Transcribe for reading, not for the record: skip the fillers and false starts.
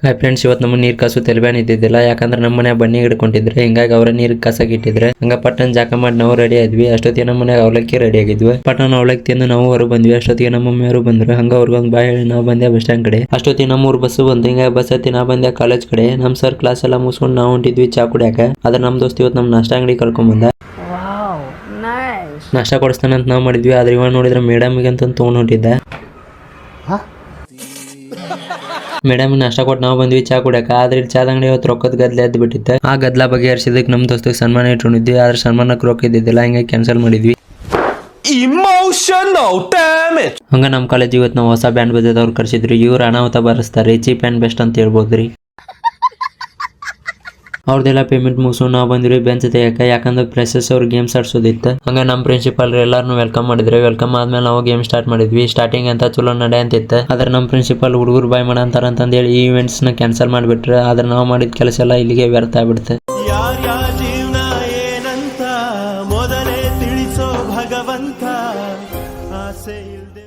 Hi friends, ಇವತ್ತು ನಮ್ಮ ನೀರು ಕಾಸು ತೆಲಬ್ಯಾನ್ ಇದ್ದಿದ್ದಿಲ್ಲ. ಯಾಕಂದ್ರೆ ನಮ್ಮ ಮನೆ ಬನ್ನಿ ಹಿಡ್ಕೊಂಡಿದ್ರೆ, ಹಿಂಗಾಗಿ ಅವರ ನೀರು ಕಾಸಕ್ಕೆ ಇಟ್ಟಿದ್ರೆ ಹಂಗ ಪಟ್ಟನ್ ಜಾಕ ಮಾಡಿ ನಾವು ರೆಡಿ ಆದ್ವಿ. ಅಷ್ಟೊತ್ತಿಗೆ ನಮ್ಮ ಮನೆಯಾಗ ಅವಲಕ್ಕಿ ರೆಡಿ ಆಗಿದ್ವಿ. ಪಟ್ಟಣ ಅವಲಕ್ಕಿ ತಿಂದು ನಾವು ಹೊರಗೆ ಬಂದ್ವಿ. ಅಷ್ಟೊತ್ತಿಗೆ ನಮ್ಮ ಮಮ್ಮಿಯವರು ಬಂದ್ರು. ಹಂಗ ಅವ್ರಿಗೊಂದು ಬಾಯ್ ಹೇಳಿ ನಾವು ಬಂದೆ ಬಸ್ ಸ್ಟ್ಯಾಂಡ್ ಕಡೆ. ಅಷ್ಟೊತ್ತಿಗೆ ನಮ್ಮ ಊರ್ ಬಸ್ ಬಂದು ಹಿಂಗ ಬಸ್ ಹತ್ತಿ ನಾ ಬಂದೆ ಕಾಲೇಜ್ ಕಡೆ. ನಮ್ ಸರ್ ಕ್ಲಾಸ್ ಎಲ್ಲ ಮುಗಿಸ್ಕೊಂಡು ನಾವು ಹೊಂಟಿದ್ವಿ ಚಾ ಕುಡಿಯಾಕ. ಆದ್ರೆ ನಮ್ ದೋಸ್ತ್ ಇವತ್ತು ನಮ್ಮ ನಾಷ್ಟ ಅಂಗಡಿ ಕರ್ಕೊಂಡ್ ಬಂದ. ನಾಷ್ಟ ಕೊಡಿಸ್ತಾನಂತ ನಾವು ಮಾಡಿದ್ವಿ. ಆದ್ರೆ ಇವಾಗ ನೋಡಿದ್ರೆ ಮೇಡಮ್ಗೆ ಅಂತ ತೊಗೊಂಡ್ ಹೊಂಟಿದ್ದ. ಮೇಡಮ್ ನಾಷ್ಟ ಕೊಟ್ಟು ನಾವು ಬಂದ್ವಿ ಚಾ ಕುಡಿಯಾಕ. ಆದ್ರೆ ಇಲ್ಲಿ ಚಾದ ಅಂಗಡಿ ಇವತ್ತು ರೊಕ್ಕದ ಗದ್ಲೆ ಎದ್ದು ಬಿಟ್ಟಿತ್ತು. ಆ ಗದ್ಲ ಬಗೆಹರಿಸಿದಕ್ಕೆ ನಮ್ಮ ದೋಸ್ತಿಗೆ ಸನ್ಮಾನ ಇಟ್ಕೊಂಡಿದ್ವಿ. ಆದ್ರೆ ಸನ್ಮಾನಕ್ಕೆ ರೊಕ್ಕ ಇದ್ದಿದ್ದಿಲ್ಲ, ಹಿಂಗೆ ಕ್ಯಾನ್ಸಲ್ ಮಾಡಿದ್ವಿ. ಹಂಗ ನಮ್ಮ ಕಾಲೇಜ್ ಇವತ್ತು ನಾವು ಹೊಸ ಬ್ಯಾಂಡ್ ಬಜೆದವ್ರು ಕರ್ಸಿದ್ರಿ. ಇವ್ರು ಅನಾಹುತ ಬರೆಸ್ತಾರೆ, ಚೀಪ್ ಆ್ಯಂಡ್ ಬೆಸ್ಟ್ ಅಂತ ಹೇಳ್ಬೋದ್ರಿ. ಅವ್ರದ್ದೆಲ್ಲ ಪೇಮೆಂಟ್ ಮುಗಿಸು ನಾವು ಬಂದ್ವಿ ಬೆಂಚ್ ತೆಗಿಯಾಕ. ಯಾಕಂದ್ರೆ ಫ್ರೆಶರ್ಸ್ ಅವ್ರು ಗೇಮ್ಸ್ ಆಡ್ಸೋದಿತ್ತು. ಹಂಗ ನಮ್ಮ ಪ್ರಿನ್ಸಿಪಾಲ್ ಎಲ್ಲಾರನ್ನು ವೆಲ್ಕಮ್ ಮಾಡಿದ್ರೆ. ವೆಲ್ಕಮ್ ಆದ್ಮೇಲೆ ನಾವು ಗೇಮ್ ಸ್ಟಾರ್ಟ್ ಮಾಡಿದ್ವಿ. ಸ್ಟಾರ್ಟಿಂಗ್ ಅಂತ ಚಲೋ ನಡೆ ಅಂತಿತ್ತು. ಆದ್ರೆ ನಮ್ಮ ಪ್ರಿನ್ಸಿಪಾಲ್ ಹುಡುಗರು ಬಾಯ್ ಮಾಡಂತಾರ ಅಂತಂದೇಳಿ ಈ ಇವೆಂಟ್ಸ್ ನ ಕ್ಯಾನ್ಸಲ್ ಮಾಡಿಬಿಟ್ರೆ. ಆದ್ರೆ ನಾವು ಮಾಡಿದ ಕೆಲಸ ಎಲ್ಲ ಇಲ್ಲಿಗೆ ವ್ಯರ್ಥ ಆಗ್ಬಿಡುತ್ತೆ. ಜೀವನ ಏನಂತ ಮೊದಲೇ ತಿಳಿಸೋ ಭಗವಂತ ಆಸೆ ಇಲ್ದೆ